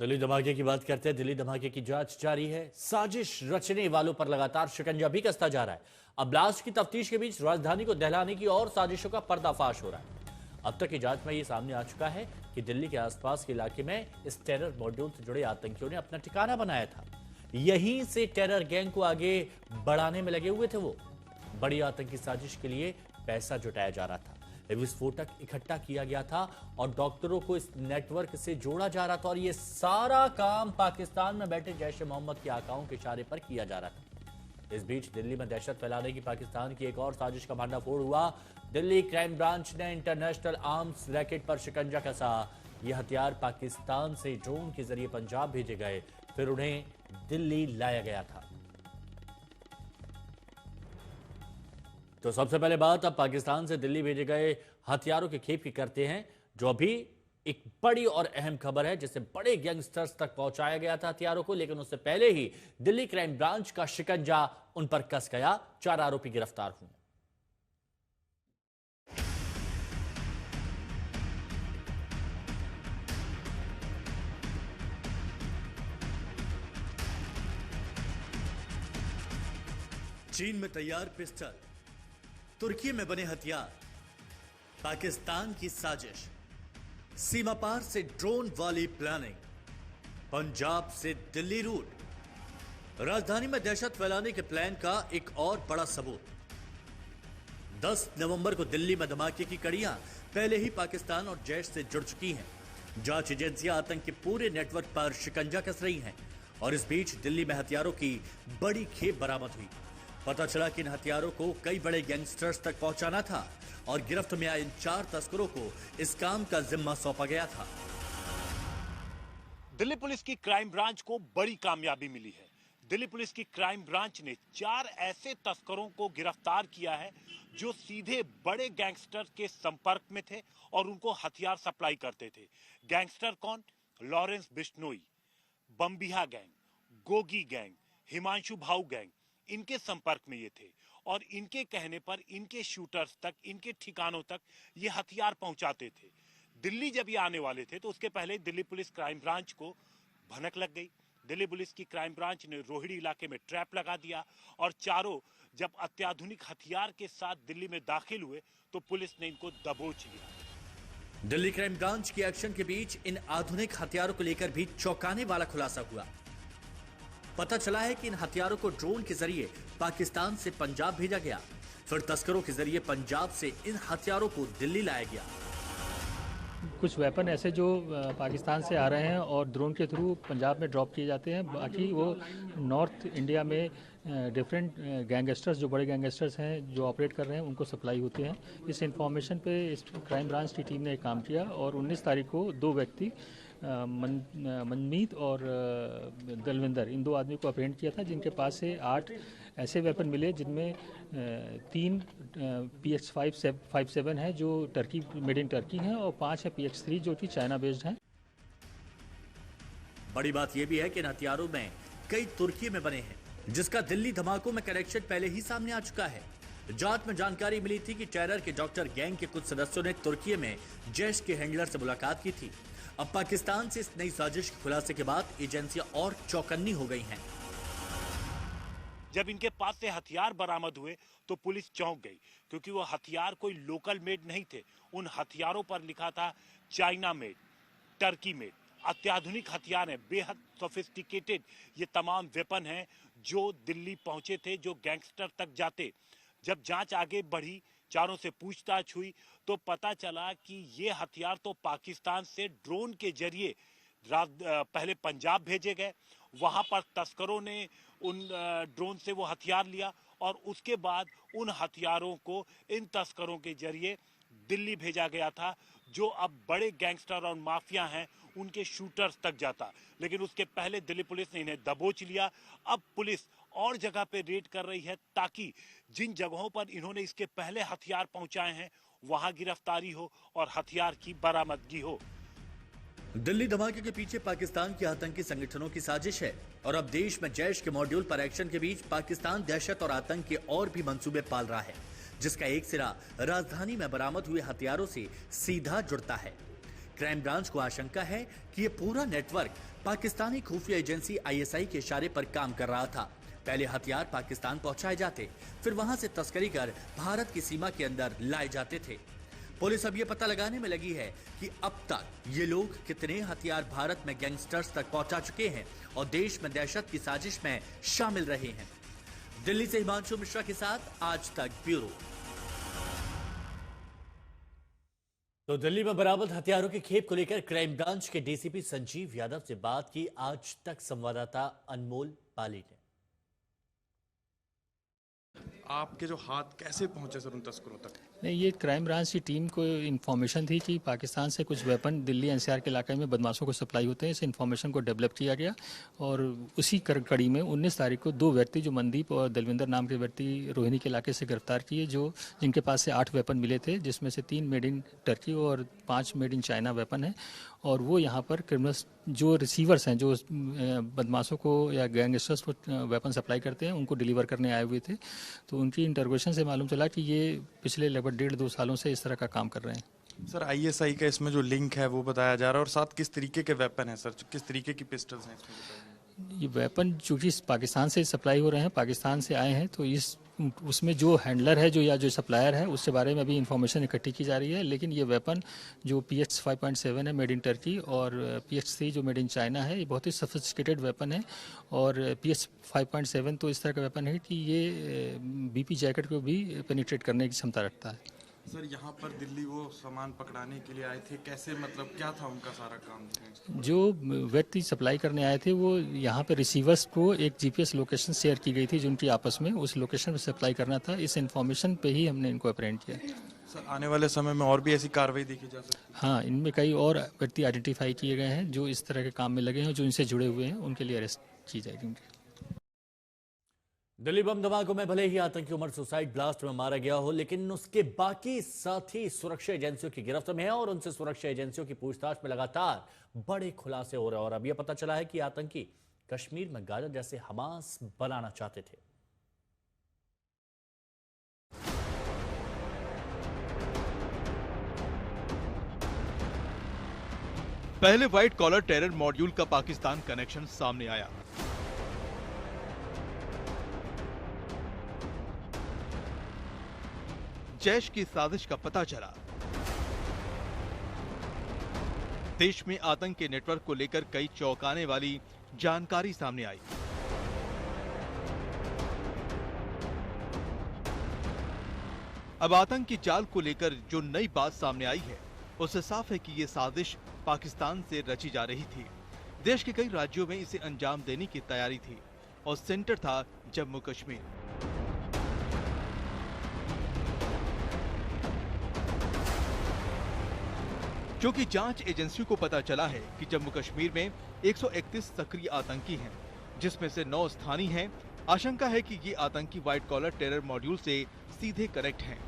दिल्ली धमाके की बात करते हैं। दिल्ली धमाके की जांच जारी है। साजिश रचने वालों पर लगातार शिकंजा भी कसता जा रहा है। अब ब्लास्ट की तफ्तीश के बीच राजधानी को दहलाने की और साजिशों का पर्दाफाश हो रहा है। अब तक की जांच में यह सामने आ चुका है कि दिल्ली के आसपास के इलाके में इस टेरर मॉड्यूल से जुड़े आतंकियों ने अपना ठिकाना बनाया था। यहीं से टेरर गैंग को आगे बढ़ाने में लगे हुए थे। वो बड़ी आतंकी साजिश के लिए पैसा जुटाया जा रहा था, विस्फोटक इकट्ठा किया गया था और डॉक्टरों को इस नेटवर्क से जोड़ा जा रहा था। और यह सारा काम पाकिस्तान में बैठे जैश ए मोहम्मद के आकाओं के इशारे पर किया जा रहा था। इस बीच दिल्ली में दहशत फैलाने की पाकिस्तान की एक और साजिश का भंडाफोड़ हुआ। दिल्ली क्राइम ब्रांच ने इंटरनेशनल आर्म्स रैकेट पर शिकंजा कसा। यह हथियार पाकिस्तान से ड्रोन के जरिए पंजाब भेजे गए, फिर उन्हें दिल्ली लाया गया था। तो सबसे पहले बात अब पाकिस्तान से दिल्ली भेजे गए हथियारों के खेप की करते हैं, जो अभी एक बड़ी और अहम खबर है, जिससे बड़े गैंगस्टर्स तक पहुंचाया गया था हथियारों को। लेकिन उससे पहले ही दिल्ली क्राइम ब्रांच का शिकंजा उन पर कस गया। 4 आरोपी गिरफ्तार हुए। चीन में तैयार पिस्टल, तुर्की में बने हथियार, पाकिस्तान की साजिश, सीमा पार से ड्रोन वाली प्लानिंग, पंजाब से दिल्ली रूट, राजधानी में दहशत फैलाने के प्लान का एक और बड़ा सबूत। 10 नवंबर को दिल्ली में धमाके की कड़ियां पहले ही पाकिस्तान और जैश से जुड़ चुकी हैं। जांच एजेंसियां आतंक के पूरे नेटवर्क पर शिकंजा कस रही हैं और इस बीच दिल्ली में हथियारों की बड़ी खेप बरामद हुई। पता चला कि इन हथियारों को कई बड़े गैंगस्टर्स तक पहुंचाना था और गिरफ्त में आए इन 4 तस्करों को इस काम का जिम्मा सौंपा गया था। दिल्ली पुलिस की क्राइम ब्रांच को बड़ी कामयाबी मिली है। दिल्ली पुलिस की क्राइम ब्रांच ने 4 ऐसे तस्करों को गिरफ्तार किया है जो सीधे बड़े गैंगस्टर के संपर्क में थे और उनको हथियार सप्लाई करते थे। गैंगस्टर कौन? Lawrence Bishnoi, Bambiha gang, Gogi gang, Himanshu भाऊ गैंग, इनके संपर्क में ये थे और इनके कहने पर इनके शूटर्स तक, इनके ठिकानों तक ये हथियार पहुंचाते थे। दिल्ली जब ये आने वाले थे तो उसके पहले दिल्ली पुलिस क्राइम ब्रांच को भनक लग गई। दिल्ली पुलिस की क्राइम ब्रांच ने रोहिणी इलाके में ट्रैप लगा दिया और चारों जब अत्याधुनिक हथियार के साथ दिल्ली में दाखिल हुए तो पुलिस ने इनको दबोच लिया। दिल्ली क्राइम ब्रांच के एक्शन के बीच इन आधुनिक हथियारों को लेकर भी चौंकाने वाला खुलासा हुआ। पता चला है कि इन हथियारों को ड्रोन के जरिए पाकिस्तान से पंजाब भेजा गया, फिर तस्करों के जरिए पंजाब से इन हथियारों को दिल्ली लाया गया। कुछ वेपन ऐसे जो पाकिस्तान से आ रहे हैं और ड्रोन के थ्रू पंजाब में ड्रॉप किए जाते हैं, बाकी वो नॉर्थ इंडिया में डिफरेंट गैंगस्टर्स, जो बड़े गैंगस्टर्स हैं जो ऑपरेट कर रहे हैं, उनको सप्लाई होते हैं। इस इंफॉर्मेशन पे इस क्राइम ब्रांच की टीम ने काम किया और 19 तारीख को 2 व्यक्ति मनमीत और दलविंदर, इन 2 आदमी को अपहेंड किया था, जिनके पास से 8 ऐसे वेपन मिले जिनमें 3 PX-57 है जो टर्की, मेड इन टर्की हैं, और 5 है PX-3 जो कि चाइना बेस्ड हैं। बड़ी बात यह भी है कि इन हथियारों में कई तुर्की में बने हैं, जिसका दिल्ली धमाकों में कनेक्शन पहले ही सामने आ चुका है। जांच में जानकारी मिली थी कि टेरर के डॉक्टर गैंग के कुछ सदस्यों ने तुर्की में जैश के हैंडलर से मुलाकात की थी। अब पाकिस्तान से इस नई साजिश के खुलासे के बाद एजेंसियां और चौकन्नी हो गई हैं। जब इनके पास से हथियार बरामद हुए तो पुलिस चौंक गई, क्योंकि वो हथियार कोई लोकल मेड नहीं थे। उन हथियारों पर लिखा था चाइना मेड, टर्की मेड। अत्याधुनिक हथियार हैं, बेहद सोफिस्टिकेटेड ये तमाम वेपन हैं जो दिल्ली पहुंचे थे, जो गैंगस्टर तक जाते। जब जांच आगे बढ़ी, चारों से पूछताछ हुई तो पता चला कि ये हथियार तो पाकिस्तान से ड्रोन के जरिए पहले पंजाब भेजे गए, वहां पर तस्करों ने उन ड्रोन से वो हथियार लिया और उसके बाद उन हथियारों को इन तस्करों के जरिए दिल्ली भेजा गया था, जो अब बड़े गैंगस्टर और माफिया हैं उनके शूटर्स तक जाता। लेकिन उसके पहले दिल्ली पुलिस ने इन्हें दबोच लिया। अब पुलिस और जगह पे रेड कर रही है ताकि जिन जगहों पर इन्होंने इसके पहले हथियार पहुंचाए हैं वहां गिरफ्तारी हो और हथियार की बरामदगी हो। दिल्ली धमाके के पीछे पाकिस्तान के आतंकी संगठनों की साजिश है और अब देश में जैश के मॉड्यूल पर एक्शन के बीच पाकिस्तान दहशत और आतंक के और भी मंसूबे पाल रहा है, जिसका एक सिरा राजधानी में बरामद हुए हथियारों से सीधा जुड़ता है। क्राइम ब्रांच को आशंका है कि ये पूरा नेटवर्क पाकिस्तानी खुफिया एजेंसी ISI के इशारे पर काम कर रहा था। पहले हथियार पाकिस्तान पहुंचाए जाते, फिर वहां से तस्करी कर भारत की सीमा के अंदर लाए जाते थे। पुलिस अब ये पता लगाने में लगी है कि अब तक ये लोग कितने हथियार भारत में गैंगस्टर्स तक पहुंचा चुके हैं और देश में दहशत की साजिश में शामिल रहे हैं। दिल्ली से हिमांशु मिश्रा के साथ आज तक ब्यूरो। तो दिल्ली में बरामद हथियारों की खेप को लेकर क्राइम ब्रांच के DCP संजीव यादव से बात की आज तक संवाददाता अनमोल पाली ने। आपके जो हाथ कैसे पहुंचे सर उन तस्करों तक? नहीं, ये क्राइम ब्रांच की टीम को इन्फॉर्मेशन थी कि पाकिस्तान से कुछ वेपन दिल्ली NCR के इलाके में बदमाशों को सप्लाई होते हैं। इस इन्फॉर्मेशन को डेवलप किया गया और उसी कड़ी में 19 तारीख को 2 व्यक्ति जो मनदीप और दलविंदर नाम के व्यक्ति रोहिणी के इलाके से गिरफ्तार किए, जो जिनके पास से 8 वेपन मिले थे, जिसमें से 3 मेड इन टर्की और 5 मेड इन चाइना वेपन है। और वो यहाँ पर क्रिमिनल्स जो रिसीवर्स हैं, जो बदमाशों को या गैंगस्टर्स को वेपन सप्लाई करते हैं, उनको डिलीवर करने आए हुए थे। तो उनकी इंटरोगेशन से मालूम चला कि ये पिछले लगभग 1.5-2 सालों से इस तरह का काम कर रहे हैं। सर ISI का इसमें जो लिंक है वो बताया जा रहा है, और साथ किस तरीके के वेपन है सर, किस तरीके की पिस्टल्स हैं इसमें बताइए। ये वेपन चूँकि पाकिस्तान से सप्लाई हो रहे हैं, पाकिस्तान से आए हैं, तो उसमें जो हैंडलर है जो सप्लायर है उसके बारे में अभी इंफॉर्मेशन इकट्ठी की जा रही है। लेकिन ये वेपन जो PX 5.7 है मेड इन टर्की और PX 3 जो मेड इन चाइना है, ये बहुत ही सोफिस्टिकेटेड वेपन है। और PX 5.7 तो इस तरह का वेपन है कि ये BP जैकेट को भी पेनिट्रेट करने की क्षमता रखता है। सर यहाँ पर दिल्ली वो सामान पकड़ाने के लिए आए थे, कैसे, मतलब क्या था उनका सारा काम? जो व्यक्ति सप्लाई करने आए थे वो यहाँ पे रिसीवर्स को एक GPS लोकेशन शेयर की गई थी जो उनकी आपस में, उस लोकेशन पे सप्लाई करना था। इस इन्फॉर्मेशन पे ही हमने इनको अप्रेंट किया। सर आने वाले समय में और भी ऐसी कार्रवाई देखी जा सकती है? हाँ, इनमें कई और व्यक्ति आइडेंटिफाई किए गए हैं जो इस तरह के काम में लगे हैं, जो इनसे जुड़े हुए हैं, उनके लिए अरेस्ट की जाएगी। दिल्ली बम धमाकों में भले ही आतंकी उमर सुसाइड ब्लास्ट में मारा गया हो, लेकिन उसके बाकी साथी सुरक्षा एजेंसियों की गिरफ्त में हैं और उनसे सुरक्षा एजेंसियों की पूछताछ में लगातार बड़े खुलासे हो रहे हैं। और अब यह पता चला है कि आतंकी कश्मीर में गाजा जैसे हमास बनाना चाहते थे। पहले व्हाइट कॉलर टेरर मॉड्यूल का पाकिस्तान कनेक्शन सामने आया। जैश की साजिश का पता चला। देश में आतंक के नेटवर्क को लेकर कई चौंकाने वाली जानकारी सामने आई। अब आतंक की जाल को लेकर जो नई बात सामने आई है, उससे साफ है कि ये साजिश पाकिस्तान से रची जा रही थी। देश के कई राज्यों में इसे अंजाम देने की तैयारी थी और सेंटर था जम्मू कश्मीर। क्योंकि जांच एजेंसियों को पता चला है कि जम्मू कश्मीर में 131 सक्रिय आतंकी हैं, जिसमें से 9 स्थानीय हैं। आशंका है कि ये आतंकी व्हाइट कॉलर टेरर मॉड्यूल से सीधे कनेक्ट हैं।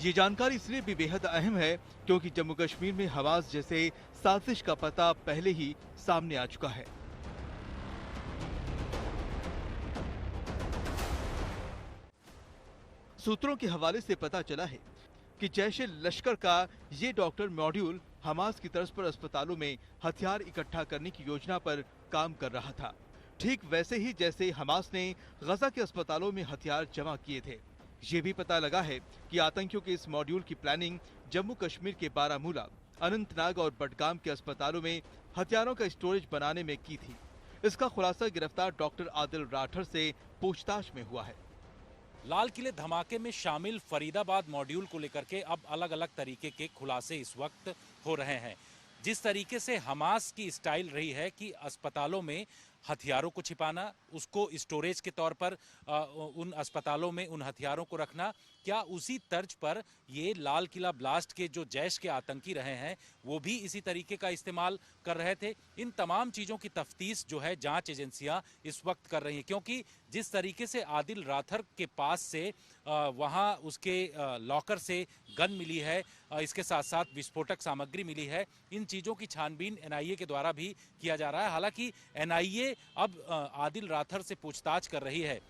ये जानकारी इसलिए भी बेहद अहम है क्योंकि जम्मू कश्मीर में हवास जैसे साजिश का पता पहले ही सामने आ चुका है। सूत्रों के हवाले से पता चला है कि जैशे लश्कर का ये डॉक्टर मॉड्यूल हमास की तर्ज पर अस्पतालों में हथियार इकट्ठा करने की योजना पर काम कर रहा था, ठीक वैसे ही जैसे हमास ने गजा के अस्पतालों में हथियार जमा किए थे। ये भी पता लगा है कि आतंकियों के इस मॉड्यूल की प्लानिंग जम्मू कश्मीर के बारामूला, अनंतनाग और बडगाम के अस्पतालों में हथियारों का स्टोरेज बनाने में की थी। इसका खुलासा गिरफ्तार डॉक्टर आदिल राठर से पूछताछ में हुआ है। लाल किले धमाके में शामिल फरीदाबाद मॉड्यूल को लेकर के अब अलग अलग तरीके के खुलासे इस वक्त हो रहे हैं। जिस तरीके से हमास की स्टाइल रही है कि अस्पतालों में हथियारों को छिपाना, उसको स्टोरेज के तौर पर उन अस्पतालों में उन हथियारों को रखना, क्या उसी तर्ज पर ये लाल किला ब्लास्ट के जो जैश के आतंकी रहे हैं वो भी इसी तरीके का इस्तेमाल कर रहे थे? इन तमाम चीज़ों की तफ्तीश जो है जांच एजेंसियां इस वक्त कर रही हैं, क्योंकि जिस तरीके से आदिल राठर के पास से वहां उसके लॉकर से गन मिली है, इसके साथ साथ विस्फोटक सामग्री मिली है, इन चीज़ों की छानबीन NIA के द्वारा भी किया जा रहा है। हालांकि NIA अब आदिल राठर से पूछताछ कर रही है